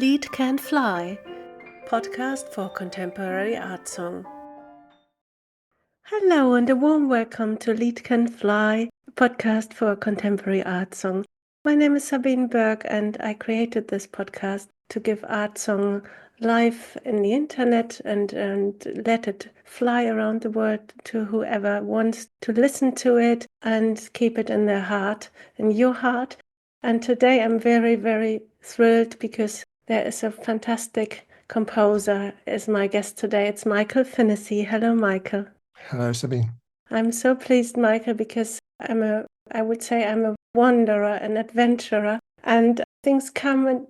Lied Can Fly, podcast for contemporary art song. Hello and a warm welcome to Lied Can Fly, a podcast for contemporary art song. My name is Sabine Berg and I created this podcast to give art song life in the internet and let it fly around the world to whoever wants to listen to it and keep it in their heart, in your heart. And today I'm very, very thrilled because there is a fantastic composer as my guest today. It's Michael Finnissy. Hello, Michael. Hello, Sabine. I'm so pleased, Michael, because I would say I'm a wanderer, an adventurer, and things come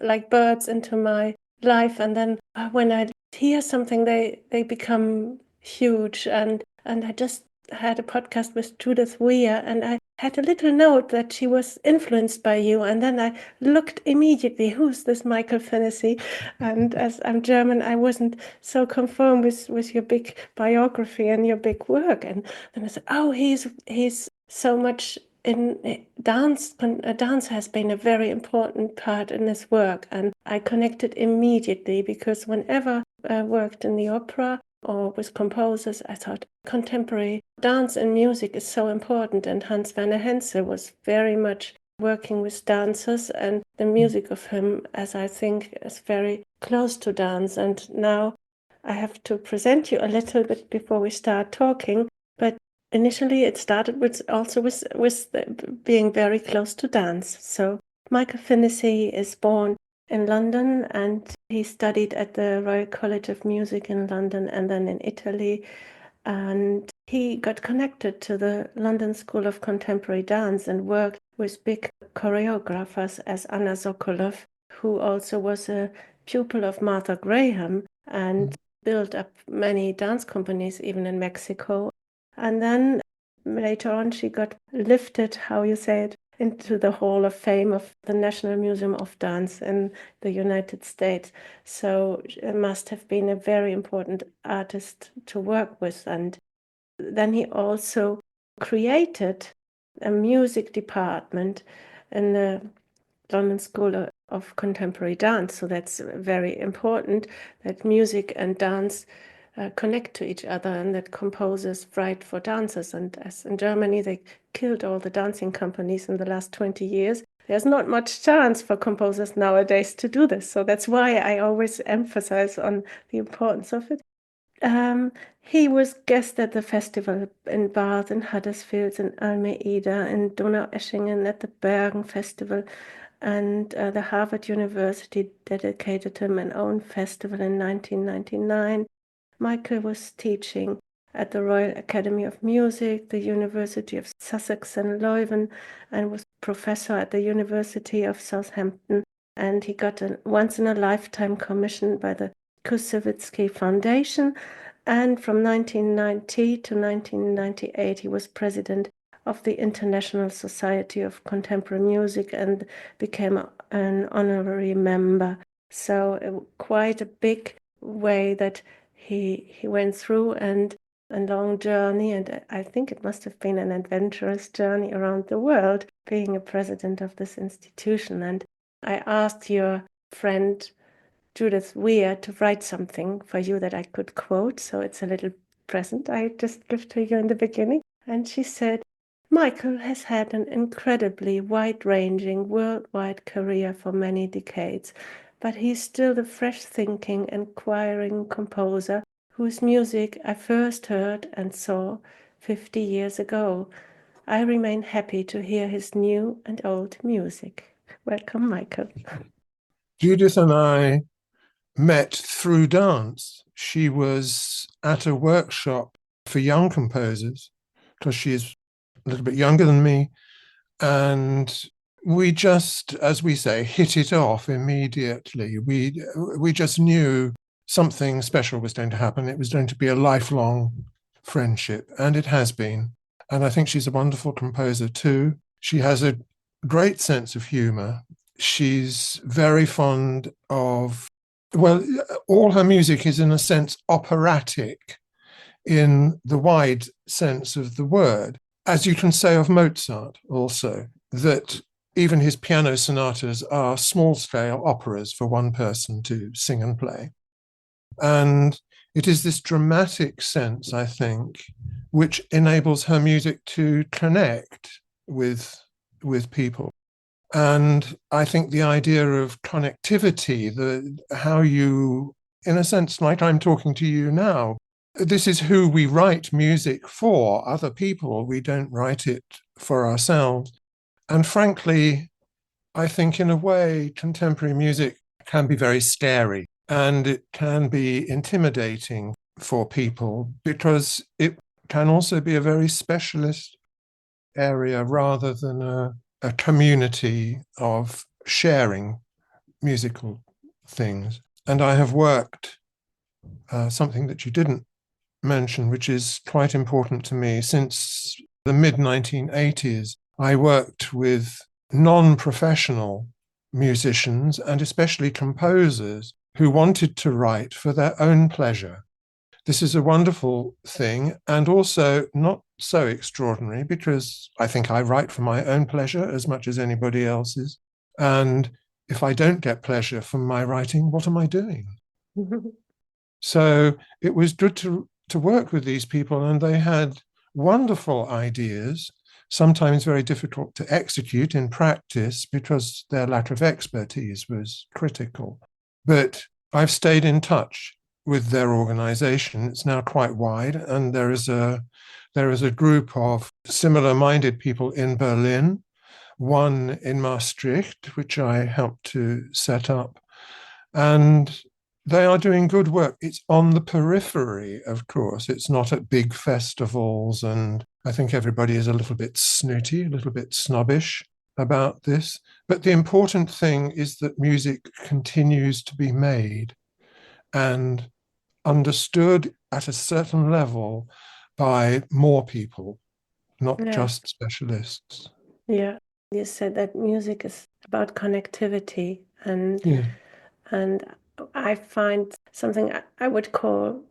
like birds into my life. And then when I hear something, they become huge. And I just had a podcast with Judith Weir, and I had a little note that she was influenced by you. And then I looked immediately, who's this Michael Finnissy? And as I'm German, I wasn't so conformed with your big biography and your big work. And then I said, oh, he's so much in dance. Dance has been a very important part in his work. And I connected immediately because whenever I worked in the opera or with composers, I thought contemporary dance and music is so important. And Hans Werner Henze was very much working with dancers, and the music of him, as I think, is very close to dance. And now I have to present you a little bit before we start talking. But initially it started with being very close to dance. So Michael Finnissy is born in London, and he studied at the Royal College of Music in London and then in Italy. And he got connected to the London School of Contemporary Dance and worked with big choreographers as Anna Sokolov, who also was a pupil of Martha Graham and built up many dance companies, even in Mexico. And then later on, she got lifted, how you say it, into the Hall of Fame of the National Museum of Dance in the United States. So it must have been a very important artist to work with. And then he also created a music department in the London School of Contemporary Dance. So that's very important, that music and dance connect to each other, and that composers write for dancers. And as in Germany, they killed all the dancing companies in the last 20 years. There's not much chance for composers nowadays to do this. So that's why I always emphasize on the importance of it. He was guest at the festival in Bath, in Huddersfield, in Almeida, in Donaueschingen at the Bergen Festival. And the Harvard University dedicated him an own festival in 1999. Michael was teaching at the Royal Academy of Music, the University of Sussex and Leuven, and was professor at the University of Southampton. And he got a once-in-a-lifetime commission by the Koussevitzky Foundation. And from 1990 to 1998, he was president of the International Society of Contemporary Music and became an honorary member. So quite a big way that he went through, and a long journey, and I think it must have been an adventurous journey around the world, being a president of this institution. And I asked your friend Judith Weir to write something for you that I could quote, so it's a little present I just give to you in the beginning. And she said, Michael has had an incredibly wide-ranging, worldwide career for many decades, but he's still the fresh-thinking, inquiring composer whose music I first heard and saw 50 years ago. I remain happy to hear his new and old music. Welcome, Michael. Judith and I met through dance. She was at a workshop for young composers, because she is a little bit younger than me, and we just, as we say, hit it off immediately. We just knew something special was going to happen. It was going to be a lifelong friendship, and it has been. And I think she's a wonderful composer too. She has a great sense of humor. She's very fond of, well, all her music is in a sense operatic in the wide sense of the word, as you can say of Mozart also, that even his piano sonatas are small-scale operas for one person to sing and play. And it is this dramatic sense, I think, which enables her music to connect with people. And I think the idea of connectivity, how you, in a sense, like I'm talking to you now, this is who we write music for, other people. We don't write it for ourselves. And frankly, I think in a way, contemporary music can be very scary and it can be intimidating for people because it can also be a very specialist area rather than a community of sharing musical things. And I have worked, something that you didn't mention, which is quite important to me, since the mid-1980s. I worked with non-professional musicians and especially composers who wanted to write for their own pleasure. This is a wonderful thing and also not so extraordinary because I think I write for my own pleasure as much as anybody else's. And if I don't get pleasure from my writing, what am I doing? So it was good to work with these people, and they had wonderful ideas, sometimes very difficult to execute in practice because their lack of expertise was critical. But I've stayed in touch with their organization. It's now quite wide, and there is a group of similar-minded people in Berlin, one in Maastricht, which I helped to set up, and they are doing good work. It's on the periphery, of course. It's not at big festivals, and I think everybody is a little bit snooty, a little bit snobbish about this. But the important thing is that music continues to be made and understood at a certain level by more people, not just specialists. Yeah, you said that music is about connectivity, and I find something I would call,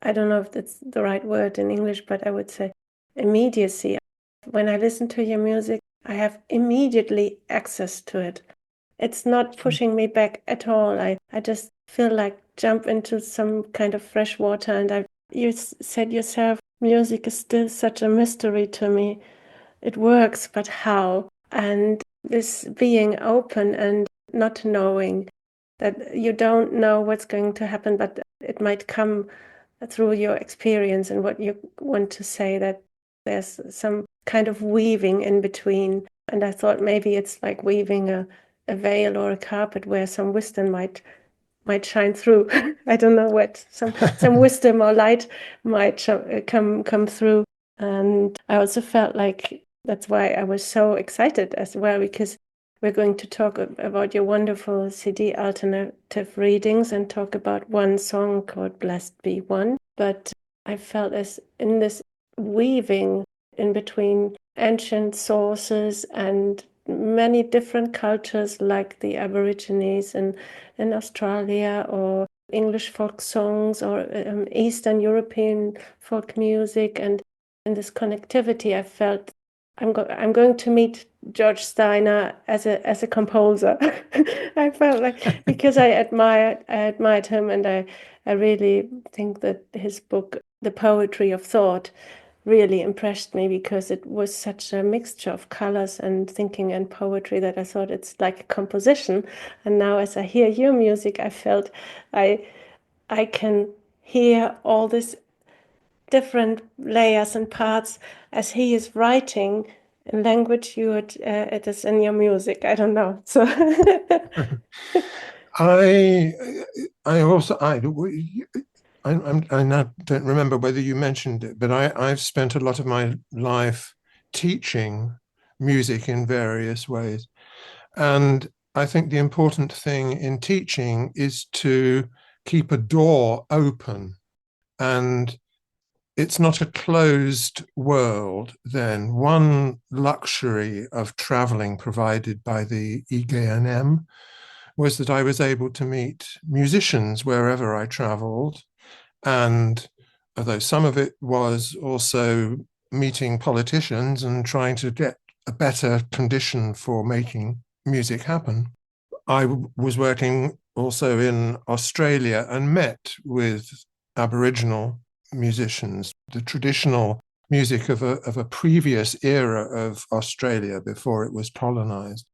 I don't know if that's the right word in English, but I would say immediacy. When I listen to your music, I have immediately access to it. It's not pushing me back at all. I just feel like jump into some kind of fresh water. And you said yourself, music is still such a mystery to me. It works, but how? And this being open and not knowing that you don't know what's going to happen, but it might come through your experience and what you want to say, that there's some kind of weaving in between. And I thought maybe it's like weaving a veil or a carpet where some wisdom might shine through. I don't know what, some wisdom or light might come through. And I also felt like that's why I was so excited as well, because we're going to talk about your wonderful CD alternative readings and talk about one song called Blessed Be One. But I felt as in this weaving in between ancient sources and many different cultures like the Aborigines in Australia, or English folk songs, or Eastern European folk music. And in this connectivity, I felt I'm going to meet George Steiner as a composer. I felt like, because I admired him, and I really think that his book, The Poetry of Thought, really impressed me, because it was such a mixture of colors and thinking and poetry that I thought it's like a composition. And now as I hear your music, I felt I can hear all these different layers and parts as he is writing in language it is in your music. I don't know. So I now don't remember whether you mentioned it, but I've spent a lot of my life teaching music in various ways. And I think the important thing in teaching is to keep a door open. And it's not a closed world then. One luxury of traveling provided by the IGNM was that I was able to meet musicians wherever I traveled. And although some of it was also meeting politicians and trying to get a better condition for making music happen. I was working also in Australia and met with Aboriginal musicians, the traditional music of a previous era of Australia before it was colonized.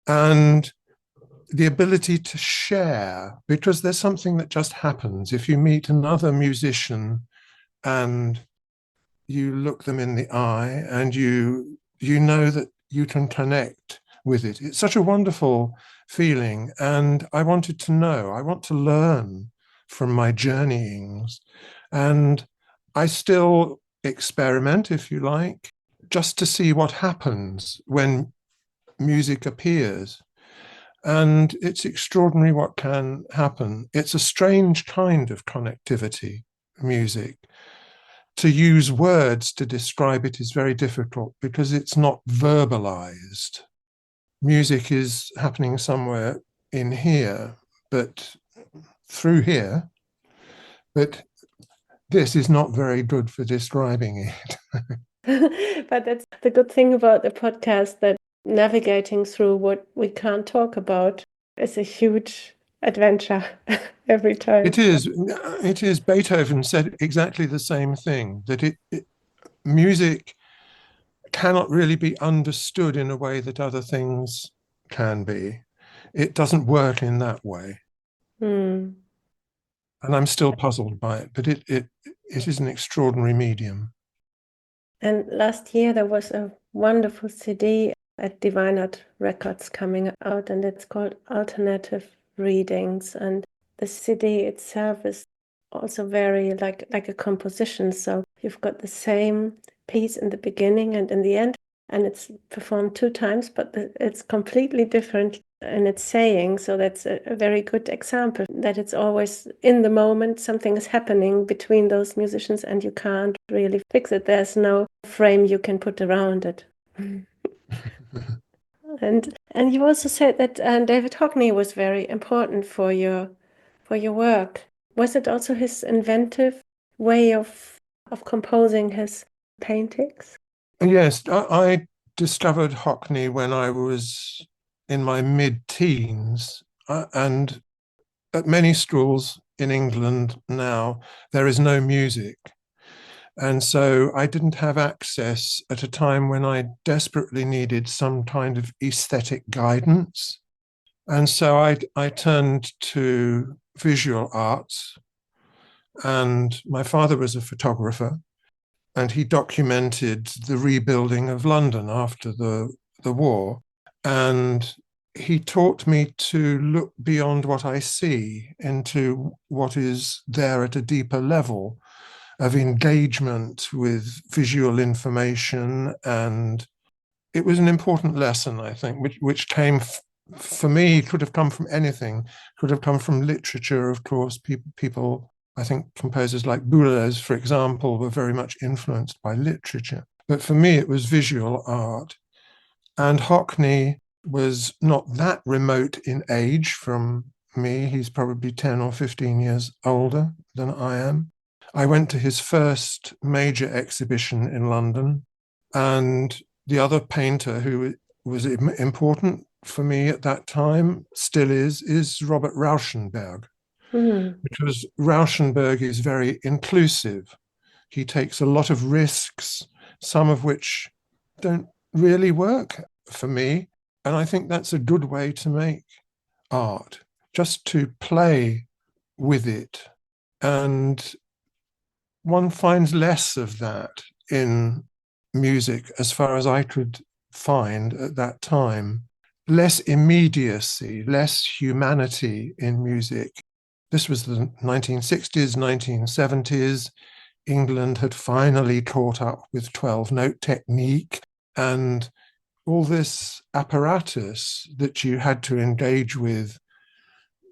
And the ability to share, because there's something that just happens if you meet another musician and you look them in the eye and you know that you can connect with it. It's such a wonderful feeling. And I wanted to know, I want to learn from my journeyings. And I still experiment, if you like, just to see what happens when music appears. And it's extraordinary what can happen. It's a strange kind of connectivity, music. To use words to describe it is very difficult because it's not verbalized. Music is happening somewhere in here, but through here. But this is not very good for describing it. But that's the good thing about the podcast, that navigating through what we can't talk about is a huge adventure every time. It is. It is. Beethoven said exactly the same thing, that music cannot really be understood in a way that other things can be. It doesn't work in that way. Mm. And I'm still puzzled by it, but it is an extraordinary medium. And last year there was a wonderful CD at Divine Art Records coming out, and it's called Alternative Readings. And the CD itself is also very like a composition. So you've got the same piece in the beginning and in the end, and it's performed 2 times, but it's completely different in its saying. So that's a very good example that it's always in the moment, something is happening between those musicians and you can't really fix it. There's no frame you can put around it. And you also said that David Hockney was very important for your work. Was it also his inventive way of composing his paintings? Yes, I discovered Hockney when I was in my mid-teens, and at many schools in England now, there is no music. And so I didn't have access at a time when I desperately needed some kind of aesthetic guidance. And so I turned to visual arts. And my father was a photographer, and he documented the rebuilding of London after the war. And he taught me to look beyond what I see into what is there at a deeper level of engagement with visual information. And it was an important lesson, I think, which came for me, could have come from anything, could have come from literature, of course. People, I think composers like Boulez, for example, were very much influenced by literature. But for me, it was visual art. And Hockney was not that remote in age from me. He's probably 10 or 15 years older than I am. I went to his first major exhibition in London, and the other painter who was important for me at that time, still is Robert Rauschenberg, because Rauschenberg is very inclusive. He takes a lot of risks, some of which don't really work for me. And I think that's a good way to make art, just to play with it. And one finds less of that in music, as far as I could find at that time. Less immediacy, less humanity in music. This was the 1960s, 1970s. England had finally caught up with 12-note technique, and all this apparatus that you had to engage with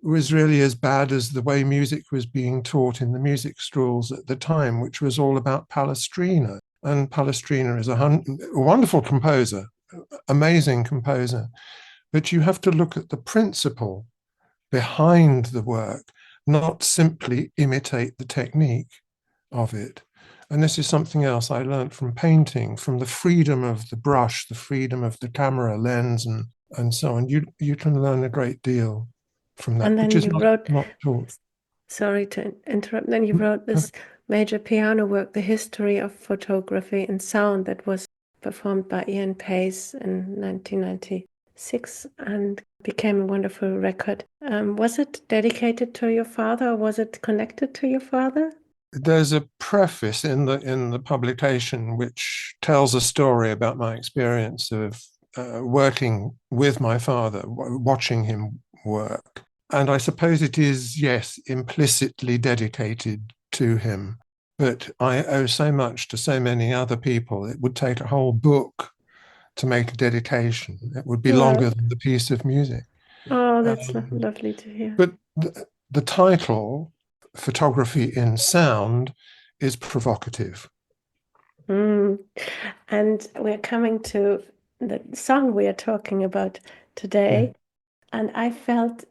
was really as bad as the way music was being taught in the music schools at the time, which was all about Palestrina. And Palestrina is a wonderful composer, amazing composer. But you have to look at the principle behind the work, not simply imitate the technique of it. And this is something else I learned from painting, from the freedom of the brush, the freedom of the camera lens, and so on. You can learn a great deal from that, And then which is you wrote, not taught. sorry to interrupt, then you wrote this major piano work, The History of Photography and Sound, that was performed by Ian Pace in 1996 and became a wonderful record. Was it dedicated to your father, or was it connected to your father? There's a preface in the publication which tells a story about my experience of working with my father, watching him work. And I suppose it is, yes, implicitly dedicated to him. But I owe so much to so many other people. It would take a whole book to make a dedication. It would be longer than the piece of music. Oh, that's lovely to hear. But the title, Photography in Sound, is provocative. And we're coming to the song we are talking about today. And I felt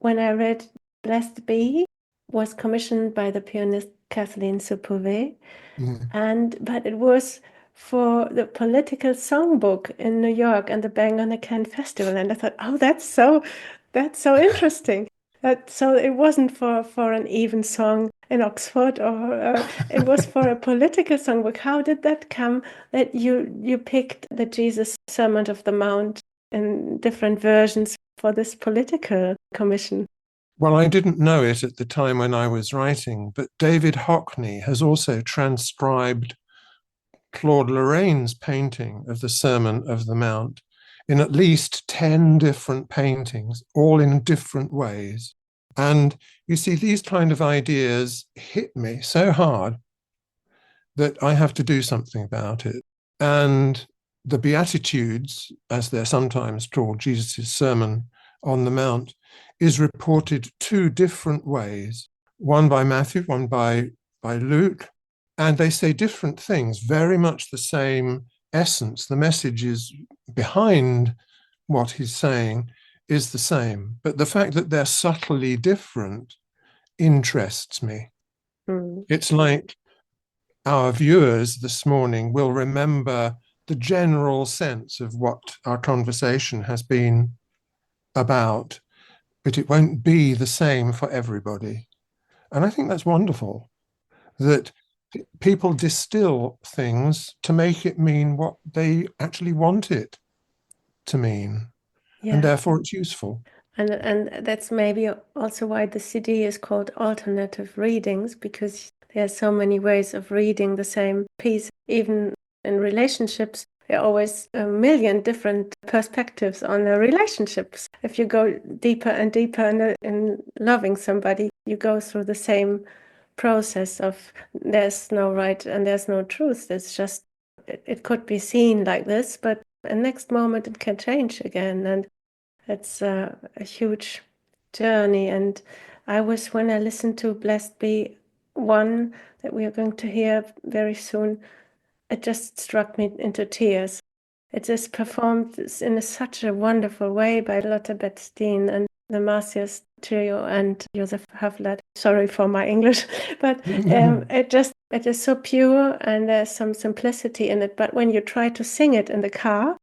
when I read Blessed Be was commissioned by the pianist Kathleen Sepouvé, but it was for the political songbook in New York and the Bang on the Can Festival. And I thought, oh, that's so interesting. So it wasn't for an even song in Oxford, or it was for a political songbook. How did that come that you picked the Jesus Sermon of the Mount in different versions for this political commission? Well, I didn't know it at the time when I was writing, but David Hockney has also transcribed Claude Lorraine's painting of the Sermon of the Mount in at least 10 different paintings, all in different ways. And you see, these kind of ideas hit me so hard that I have to do something about it. And the Beatitudes, as they're sometimes called, Jesus' Sermon on the Mount, is reported two different ways, one by Matthew, one by Luke, and they say different things, very much the same essence. The message is behind what he's saying is the same, but the fact that they're subtly different interests me. It's like our viewers this morning will remember the general sense of what our conversation has been about, but it won't be the same for everybody. And I think that's wonderful, that people distill things to make it mean what they actually want it to mean. Yeah. And therefore it's useful. And that's maybe also why the CD is called Alternative Readings, because there are so many ways of reading the same piece. Even in relationships, there are always a million different perspectives on the relationships. If you go deeper and deeper in loving somebody, you go through the same process of there's no right and there's no truth. It's just, it could be seen like this, but the next moment it can change again. And it's a huge journey. And when I listened to Blessed Be One that we are going to hear very soon, it just struck me into tears. It is performed in such a wonderful way by Lotte Betts-Dean and the Marcia's trio and Josef Havlat. Sorry for my English, but it is so pure and there's some simplicity in it. But when you try to sing it in the car,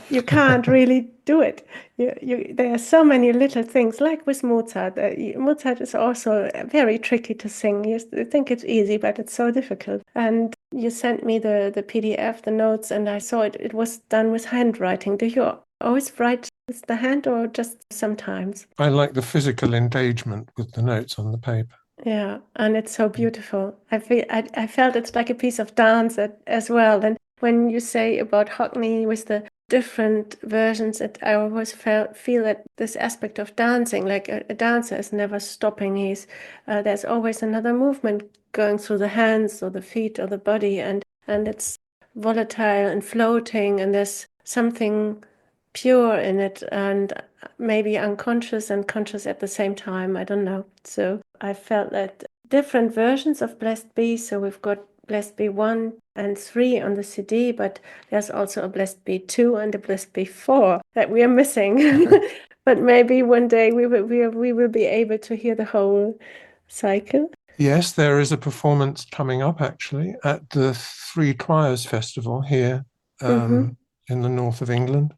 you can't really do it. There are so many little things, like with Mozart. Mozart is also very tricky to sing. You think it's easy, but it's so difficult. And you sent me the PDF, the notes, and I saw it. It was done with handwriting. Do you always write with the hand or just sometimes? I like the physical engagement with the notes on the paper. Yeah, and it's so beautiful. I felt it's like a piece of dance as well. And when you say about Hockney with the different versions, I always feel that this aspect of dancing, like a dancer is never stopping. There's always another movement going through the hands or the feet or the body, and it's volatile and floating, and there's something pure in it, and maybe unconscious and conscious at the same time. I don't know. So I felt that different versions of Blessed Be. So we've got Blessed Be 1 and 3 on the CD, but there's also a Blessed Be 2 and a Blessed Be 4 that we are missing. But maybe one day we will be able to hear the whole cycle. Yes, there is a performance coming up actually at the Three Triers Festival here in the north of England,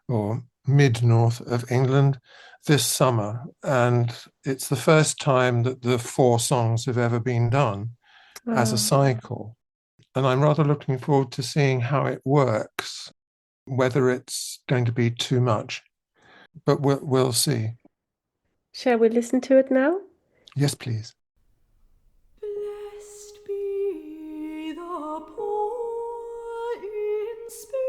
or mid-north of England, this summer. And it's the first time that the 4 songs have ever been done as a cycle. And I'm rather looking forward to seeing how it works, whether it's going to be too much. But we'll see. Shall we listen to it now? Yes, please. Blessed be the poor in spirit,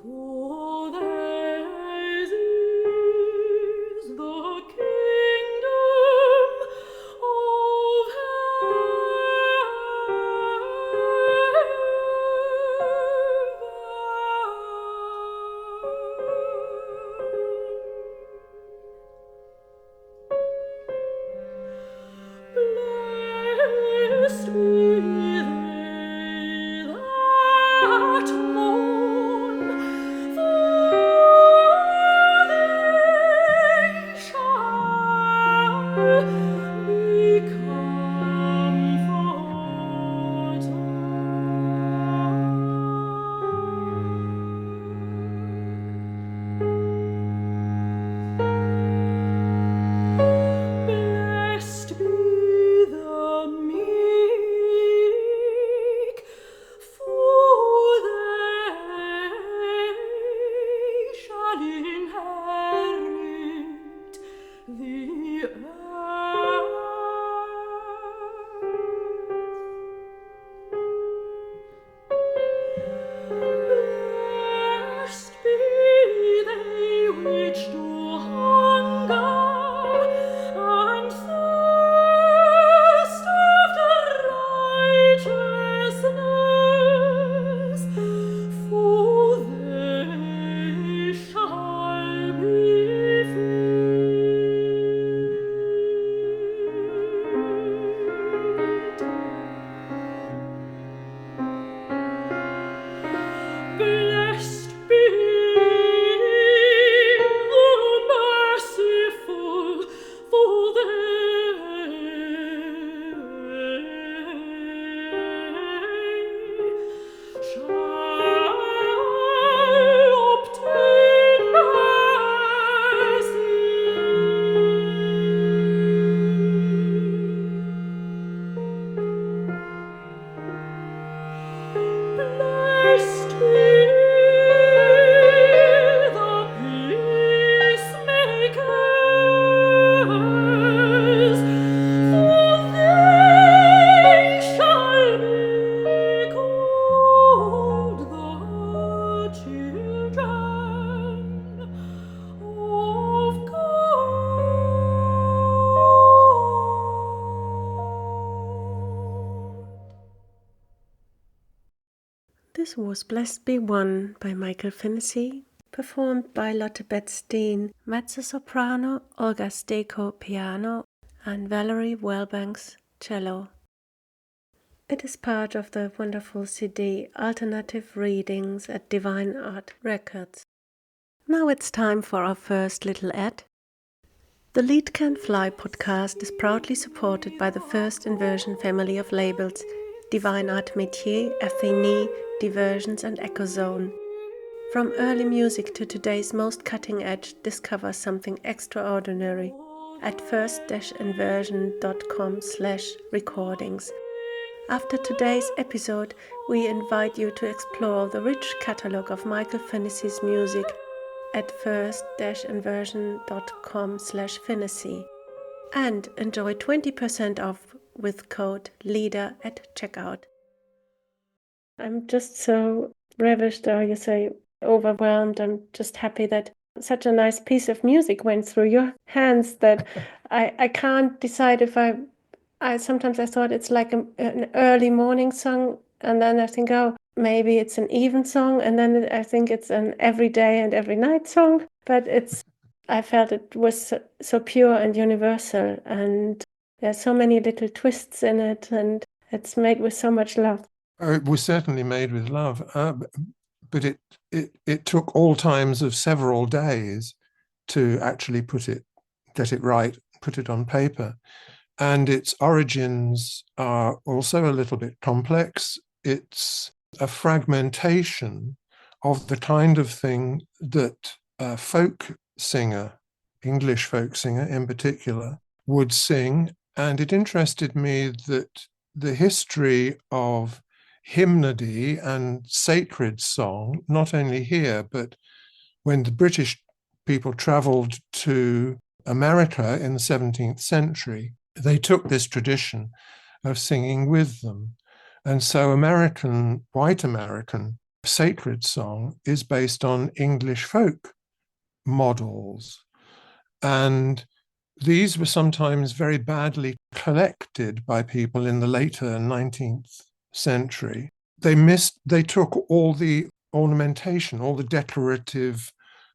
for theirs is the kingdom of Blessed be they that mourn, for they shall be comforted. Blessed be the meek, for they shall inherit the earth. Blessed be they which do hunger and thirst after righteousness, for they shall be filled. Blessed be the merciful, for they shall obtain mercy. Blessed be the peacemakers, for they shall be called the children of God. This was Blessed Be One by Michael Finnissy, performed by Lotte Betts-Dean, mezzo-soprano, Olga Stezhko, piano, and Valerie Wellbanks, cello. It is part of the wonderful CD Alternative Readings at Divine Art Records. Now it's time for our first little ad. The Lead Can Fly podcast is proudly supported by the first inversion family of labels, Divine Art Métier, Finnissy, Diversions and Echozone. From early music to today's most cutting edge, discover something extraordinary at first-inversion.com/recordings. After today's episode, we invite you to explore the rich catalogue of Michael Finnissy's music at first-inversion.com/Finnissy and enjoy 20% off with code LEADER at checkout. I'm just so ravished, or you say overwhelmed. I'm just happy that such a nice piece of music went through your hands that I can't decide if I sometimes I thought it's like an early morning song, and then I think, oh, maybe it's an even song, and then I think it's an every day and every night song. But I felt it was so pure and universal, and there's so many little twists in it, and it's made with so much love. It was certainly made with love. but it took all times of several days to actually get it right, put it on paper. And its origins are also a little bit complex. It's a fragmentation of the kind of thing that a folk singer, English folk singer in particular, would sing. And it interested me that the history of hymnody and sacred song, not only here, but when the British people traveled to America in the 17th century, they took this tradition of singing with them. And so white American sacred song is based on English folk models. And these were sometimes very badly collected by people in the later 19th century. They took all the ornamentation, all the decorative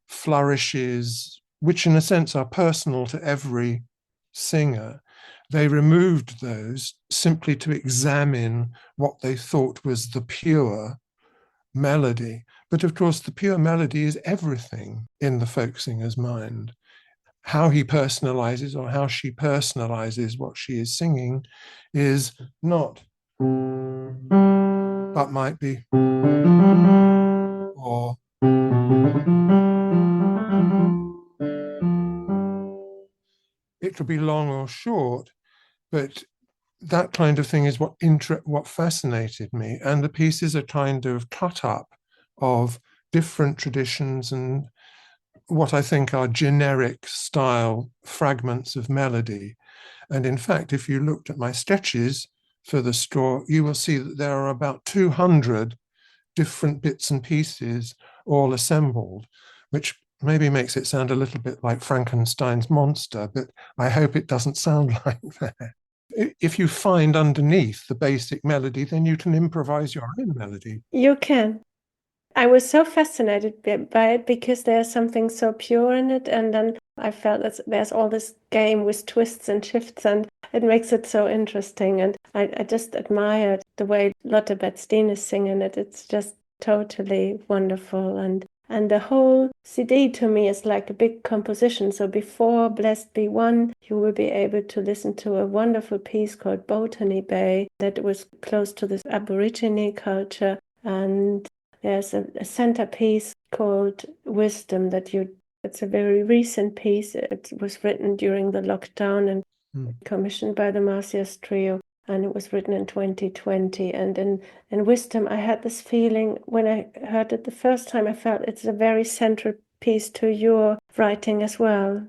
flourishes, which in a sense are personal to every singer. They removed those simply to examine what they thought was the pure melody. But of course, the pure melody is everything in the folk singer's mind. How he personalizes or how she personalizes what she is singing is not, but might be, or it could be long or short, but that kind of thing is what fascinated me. And the piece is a kind of cut up of different traditions and what I think are generic style fragments of melody. And in fact, if you looked at my sketches for the score, you will see that there are about 200 different bits and pieces all assembled, which maybe makes it sound a little bit like Frankenstein's monster, but I hope it doesn't sound like that. If you find underneath the basic melody, then you can improvise your own melody. You can. I was so fascinated by it because there's something so pure in it. And then I felt that there's all this game with twists and shifts, and it makes it so interesting. And I just admired the way Lotte Betts-Dean is singing it. It's just totally wonderful. And the whole CD to me is like a big composition. So before Blessed Be One, you will be able to listen to a wonderful piece called Botany Bay that was close to this Aborigine culture. And there's a centerpiece called Wisdom it's a very recent piece. It was written during the lockdown and commissioned by the Marcias Trio. And it was written in 2020. And in Wisdom, I had this feeling when I heard it the first time, I felt it's a very central piece to your writing as well.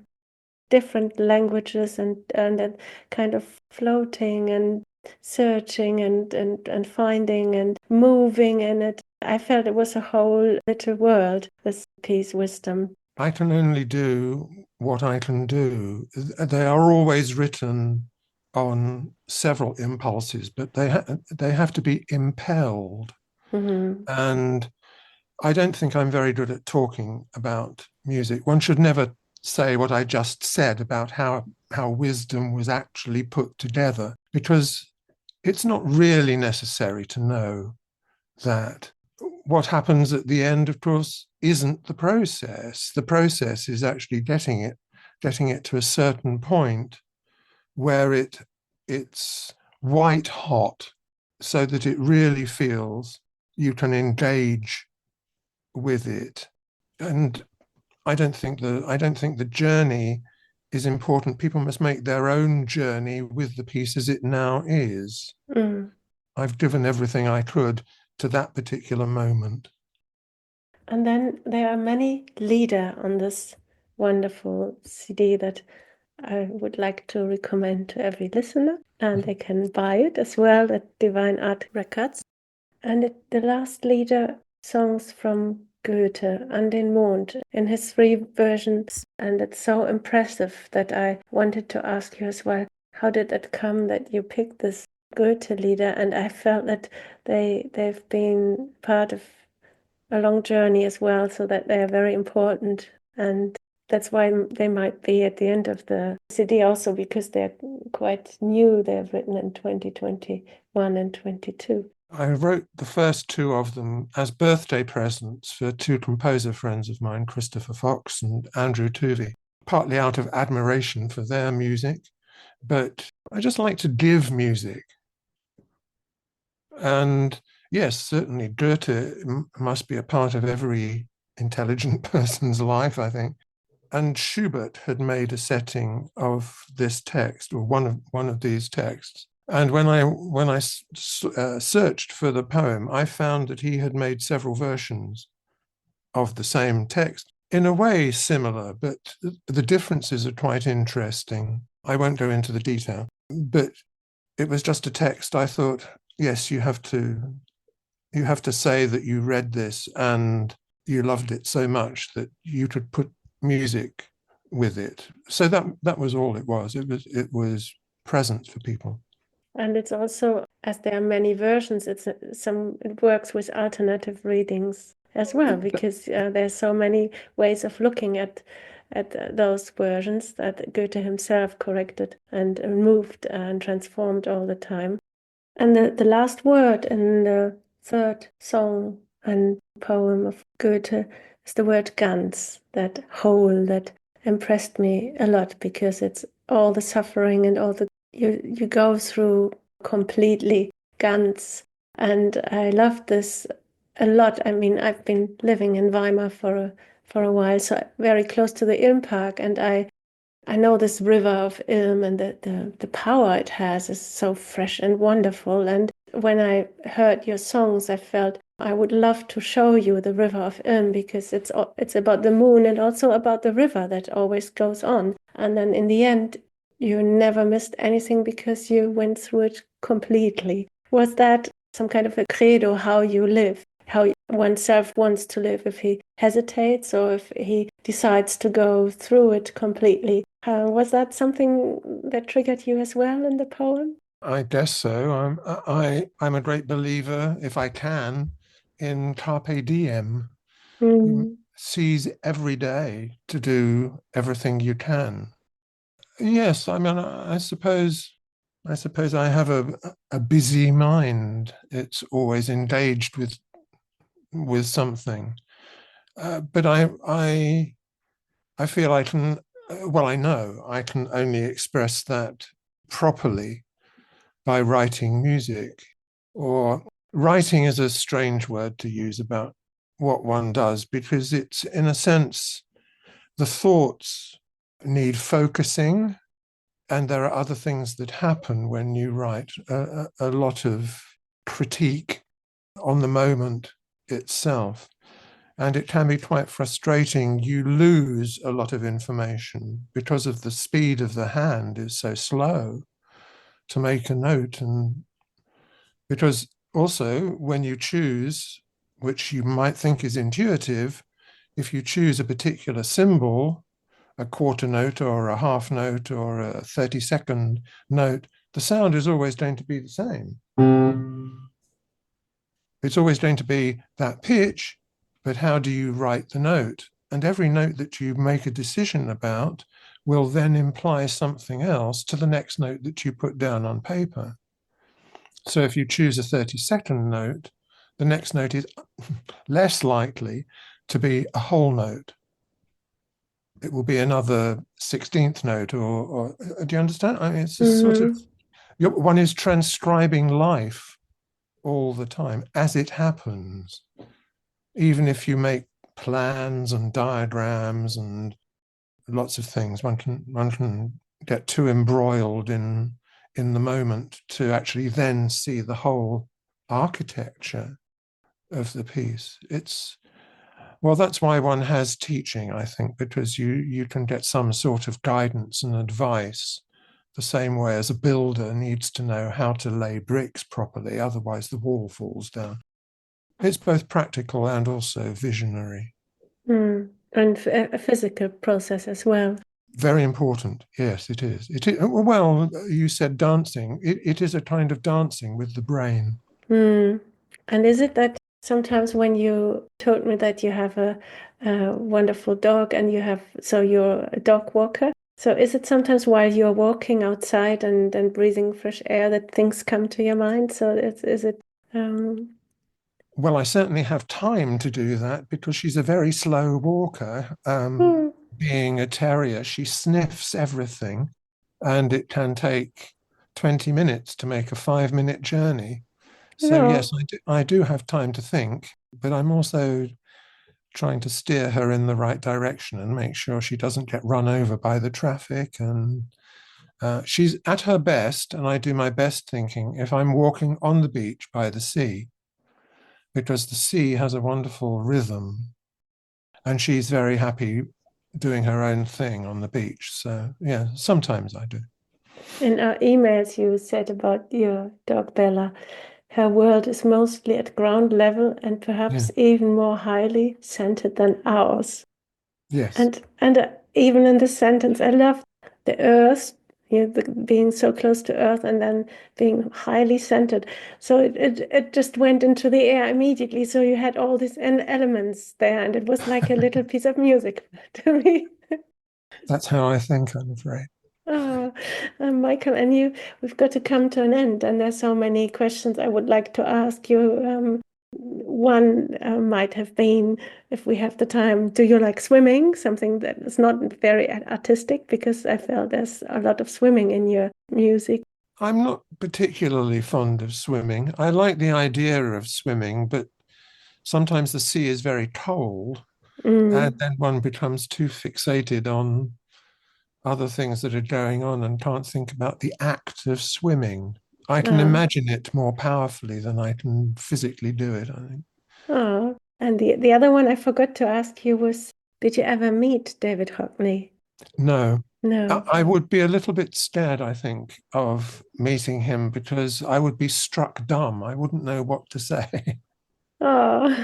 Different languages and that kind of floating and searching and finding and moving in it. I felt it was a whole little world, this piece, Wisdom. I can only do what I can do. They are always written on several impulses, but they have to be impelled. Mm-hmm. And I don't think I'm very good at talking about music. One should never say what I just said about how Wisdom was actually put together, because it's not really necessary to know that. What happens at the end, of course, isn't the process. The process is actually getting it to a certain point where it's white hot, so that it really feels you can engage with it. And I don't think the journey is important. People must make their own journey with the piece as it now is. I've given everything I could to that particular moment. And then there are many lieder on this wonderful CD that I would like to recommend to every listener, and they can buy it as well at Divine Art Records. And the last lieder, songs from Goethe, An den Mond, in his 3 versions, and it's so impressive that I wanted to ask you as well, how did it come that you picked this Goethe lieder? And I felt that they've been part of a long journey as well, so that they are very important, and that's why they might be at the end of the CD also, because they're quite new. They're written in 2021 and 22. I wrote the first two of them as birthday presents for two composer friends of mine, Christopher Fox and Andrew Tuvey, partly out of admiration for their music, but I just like to give music. And yes, certainly Goethe must be a part of every intelligent person's life, I think. And Schubert had made a setting of this text, or one of these texts. And when I searched for the poem, I found that he had made several versions of the same text, in a way similar, but the differences are quite interesting. I won't go into the detail, but it was just a text. I thought, yes, you have to say that you read this and you loved it so much that you could put music with it. So that was all it was. It was present for people. And it's also, as there are many versions, it works with alternative readings as well, because there's so many ways of looking at those versions that Goethe himself corrected and moved and transformed all the time. And the last word in the third song and poem of Goethe is the word ganz, that whole, that impressed me a lot, because it's all the suffering and all the you go through completely, ganz. And I love this a lot. I mean, I've been living in Weimar for a while, so very close to the Ilm Park, and I know this river of Ilm, and the power it has is so fresh and wonderful. And when I heard your songs, I felt I would love to show you the river of Ilm, because it's about the moon and also about the river that always goes on. And then in the end, you never missed anything because you went through it completely. Was that some kind of a credo, how you live, how oneself wants to live, if he hesitates or if he decides to go through it completely? Was that something that triggered you as well in the poem? I guess so. I'm a great believer, if I can, in carpe diem. Seize every day to do everything you can. Yes, I mean, I suppose I have a busy mind. It's always engaged with something, but I feel I can. Well, I know I can only express that properly by writing music. Or writing is a strange word to use about what one does, because it's, in a sense, the thoughts need focusing, and there are other things that happen when you write. A lot of critique on the moment itself, and it can be quite frustrating. You lose a lot of information because of the speed of the hand is so slow to make a note, and because also when you choose, which you might think is intuitive, if you choose a particular symbol, a quarter note or a half note or a 30-second note, the sound is always going to be the same. It's always going to be that pitch, but how do you write the note? And every note that you make a decision about will then imply something else to the next note that you put down on paper. So if you choose a 30-second note, the next note is less likely to be a whole note. It will be another 16th note, or do you understand? I mean, it's a sort of, one is transcribing life all the time as it happens. Even if you make plans and diagrams and lots of things, one can get too embroiled in the moment to actually then see the whole architecture of the piece. Well, that's why one has teaching, I think, because you can get some sort of guidance and advice, the same way as a builder needs to know how to lay bricks properly, otherwise the wall falls down. It's both practical and also visionary. And a physical process as well. Very important. Yes, it is. Well, you said dancing. It is a kind of dancing with the brain. And is it that sometimes, when you told me that you have a wonderful dog and you're a dog walker, so is it sometimes while you're walking outside and breathing fresh air that things come to your mind? So is it Well, I certainly have time to do that because she's a very slow walker. Hmm, Being a terrier, she sniffs everything, and it can take 20 minutes to make a 5-minute journey. So, yeah. yes, I do have time to think, but I'm also trying to steer her in the right direction and make sure she doesn't get run over by the traffic. And she's at her best, and I do my best thinking if I'm walking on the beach by the sea, because the sea has a wonderful rhythm, and she's very happy doing her own thing on the beach. So, yeah, sometimes I do. In our emails, you said about your dog Bella, her world is mostly at ground level and Yeah. perhaps even more highly centered than ours. Yes. And even in this sentence, I love the earth, being so close to earth and then being highly centered. So it just went into the air immediately. So you had all these elements there, and it was like a little piece of music to me. That's how I think, I'm afraid. Oh, Michael, and we've got to come to an end, and there's so many questions I would like to ask you. One might have been, if we have the time, do you like swimming? Something that is not very artistic, because I felt there's a lot of swimming in your music. I'm not particularly fond of swimming. I like the idea of swimming, but sometimes the sea is very cold, and Mm. then one becomes too fixated on other things that are going on and can't think about the act of swimming. I can Ah, imagine it more powerfully than I can physically do it, I think. ah. And the other one I forgot to ask you was, did you ever meet David Hockney? No. No. I would be a little bit scared, I think, of meeting him because I would be struck dumb. I wouldn't know what to say. Oh,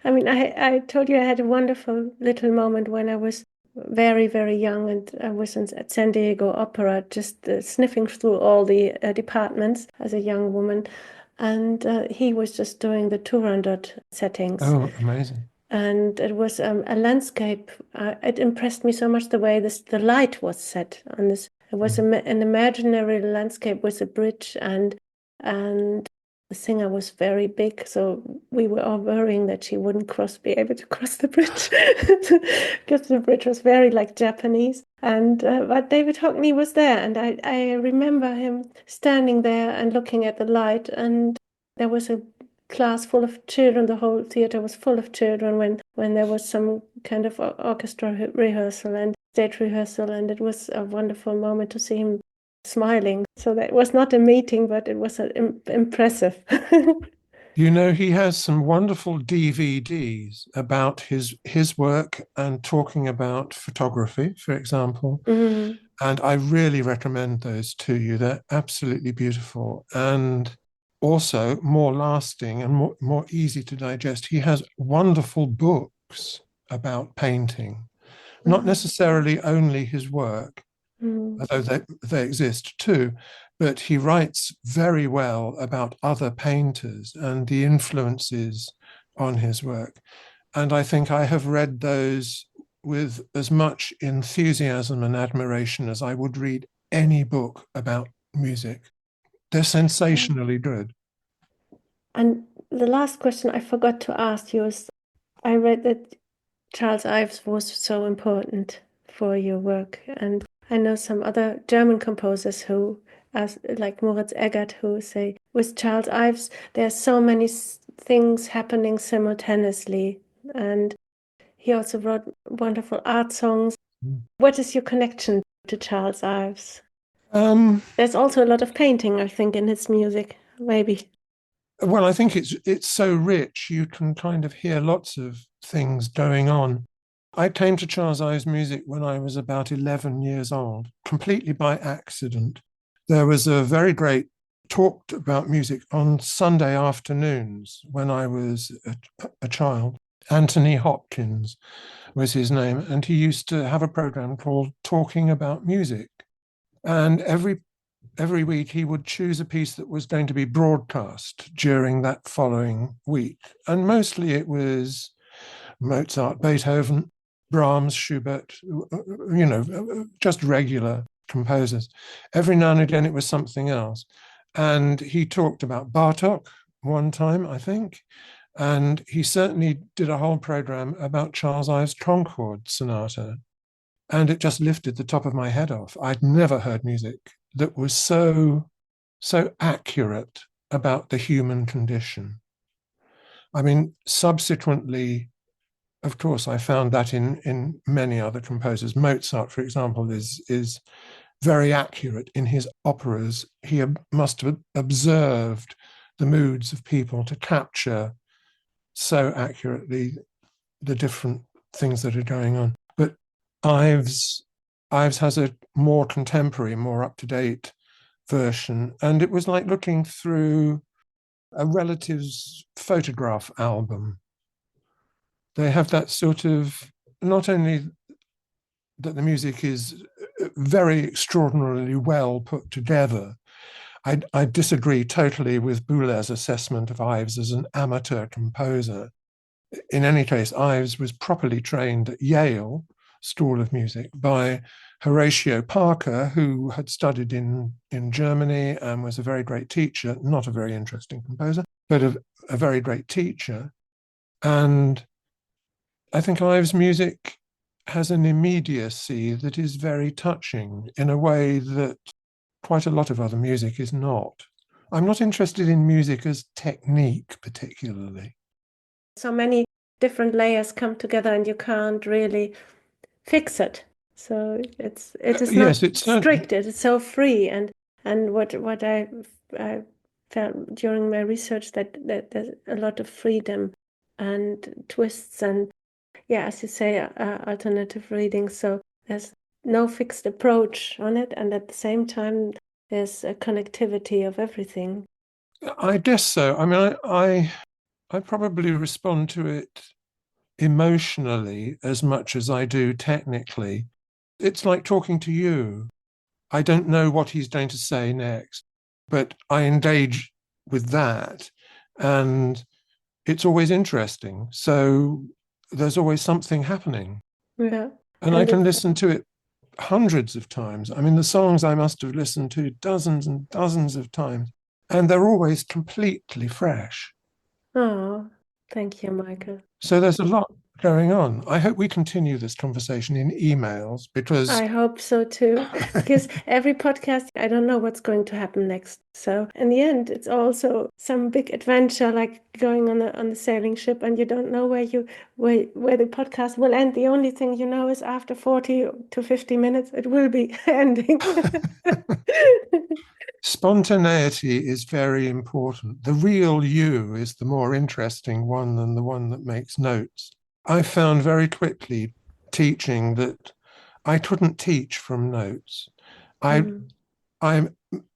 I mean, I told you I had a wonderful little moment when I was very, very young, and I was at San Diego Opera, just sniffing through all the departments as a young woman. And he was just doing the Turandot settings. Oh, amazing. And it was a landscape. It impressed me so much the way the light was set on this. It was Mm. an imaginary landscape with a bridge, and the singer was very big, so we were all worrying that she wouldn't be able to cross the bridge because the bridge was very like Japanese. And but David Hockney was there, and I remember him standing there and looking at the light, and there was a class full of children. The whole theater was full of children when there was some kind of orchestra rehearsal and stage rehearsal, and it was a wonderful moment to see him smiling. So that was not a meeting, but it was impressive. You know, he has some wonderful DVDs about his work and talking about photography, for example. Mm. And I really recommend those to you. They're absolutely beautiful and also more lasting and more easy to digest. He has wonderful books about painting, not necessarily only his work, Mm. although they exist too, but he writes very well about other painters and the influences on his work. And I think I have read those with as much enthusiasm and admiration as I would read any book about music. They're sensationally good. And the last question I forgot to ask you is, I read that Charles Ives was so important for your work, and I know some other German composers who, as like Moritz Eggert, who say with Charles Ives there are so many things happening simultaneously, and he also wrote wonderful art songs. What is your connection to Charles Ives? Um, There's also a lot of painting, I think, in his music, maybe. well, I think it's so rich. You can kind of hear lots of things going on. I came to Charles Ives' music when I was about 11 years old, completely by accident. There was a very great talk about music on Sunday afternoons when I was a child. Anthony Hopkins was his name, and he used to have a program called Talking About Music. And every week he would choose a piece that was going to be broadcast during that following week. And mostly it was Mozart, Beethoven, Brahms, Schubert, just regular composers. Every now and again, it was something else. And he talked about Bartok, one time, I think. And he certainly did a whole program about Charles Ives' Concord Sonata. And it just lifted the top of my head off. I'd never heard music that was so accurate about the human condition. I mean, subsequently, of course, I found that in many other composers. Mozart, for example, is very accurate in his operas. He must have observed the moods of people to capture so accurately the different things that are going on. But Ives has a more contemporary, more up-to-date version, and it was like looking through a relative's photograph album. They have that sort of, not only that the music is very extraordinarily well put together. I disagree totally with Boulet's assessment of Ives as an amateur composer. In any case, Ives was properly trained at Yale School of Music by Horatio Parker, who had studied in Germany and was a very great teacher, not a very interesting composer, but a very great teacher. And I think Ives' music has an immediacy that is very touching in a way that quite a lot of other music is not. I'm not interested in music as technique particularly. So many different layers come together and you can't really fix it. So it is not strict. It is so free. And what I felt during my research that there's a lot of freedom and twists and, yeah, as you say, alternative readings. So there's no fixed approach on it, and at the same time there's a connectivity of everything. I guess so. I mean, I probably respond to it emotionally as much as I do technically. It's like talking to you. I don't know what he's going to say next, but I engage with that, and it's always interesting. So there's always something happening. Yeah. And I can listen to it hundreds of times. I mean, the songs I must have listened to dozens and dozens of times, and they're always completely fresh. Oh, thank you, Michael. So there's a lot going on. I hope we continue this conversation in emails, because I hope so too, because every podcast, I don't know what's going to happen next. So in the end, it's also some big adventure, like going on the sailing ship, and you don't know where the podcast will end. The only thing you know is after 40 to 50 minutes, it will be ending. Spontaneity is very important. The real you is the more interesting one than the one that makes notes. I found very quickly teaching that I couldn't teach from notes. I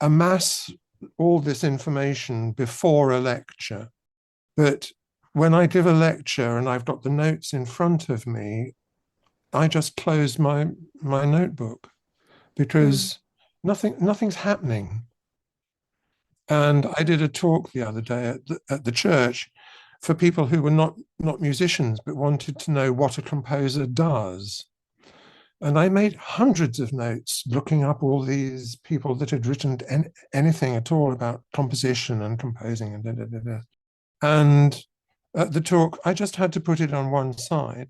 amass all this information before a lecture, but when I give a lecture and I've got the notes in front of me, I just close my notebook, because nothing's happening. And I did a talk the other day at the church for people who were not musicians but wanted to know what a composer does. And I made hundreds of notes looking up all these people that had written anything at all about composition and composing and da. And at the talk, I just had to put it on one side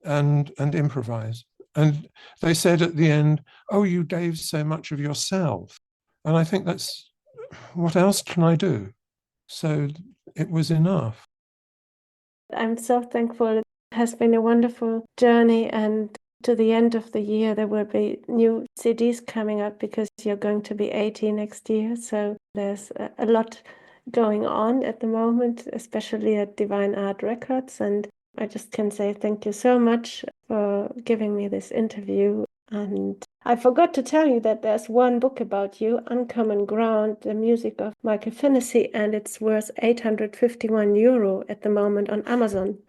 and improvise. And they said at the end, "Oh, you gave so much of yourself." And I think that's, what else can I do? So it was enough. I'm so thankful. It has been a wonderful journey, and to the end of the year there will be new CDs coming up, because you're going to be 80 next year. So there's a lot going on at the moment, especially at Divine Art Records. And I just can say thank you so much for giving me this interview. And I forgot to tell you that there's one book about you, Uncommon Ground, the music of Michael Finnissy, and it's worth €851 at the moment on Amazon.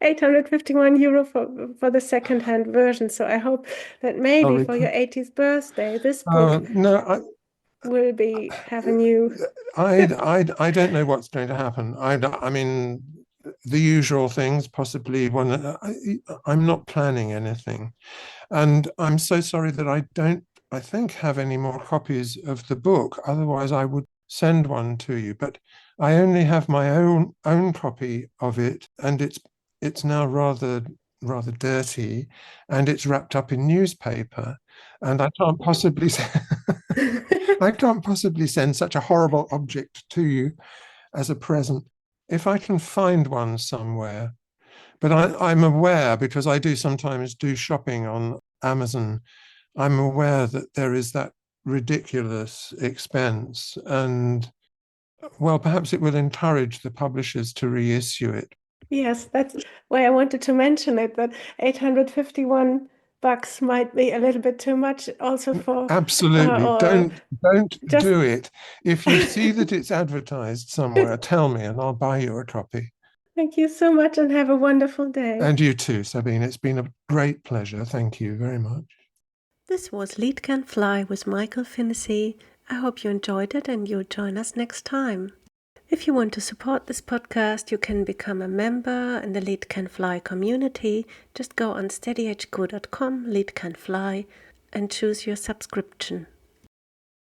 €851 for the second-hand version. So I hope that maybe for your 80th birthday, this book will be having you. I don't know what's going to happen. I mean, the usual things, possibly when I'm not planning anything. And I'm so sorry that I don't, I think, have any more copies of the book. Otherwise, I would send one to you, but I only have my own copy of it, and it's now rather dirty, and it's wrapped up in newspaper, and I can't possibly I can't possibly send such a horrible object to you as a present. If I can find one somewhere, but I'm aware, because I do sometimes do shopping on Amazon, I'm aware that there is that ridiculous expense, and well, perhaps it will encourage the publishers to reissue it. Yes, that's why I wanted to mention it, that $851 might be a little bit too much also for Absolutely. or Don't just do it. If you see that it's advertised somewhere, tell me and I'll buy you a copy. Thank you so much and have a wonderful day. And you too, Sabine. It's been a great pleasure. Thank you very much. This was Lead Can Fly with Michael Finnissy. I hope you enjoyed it and you'll join us next time. If you want to support this podcast, you can become a member in the Lead Can Fly community. Just go on steadyhq.com, Lead Can Fly, and choose your subscription.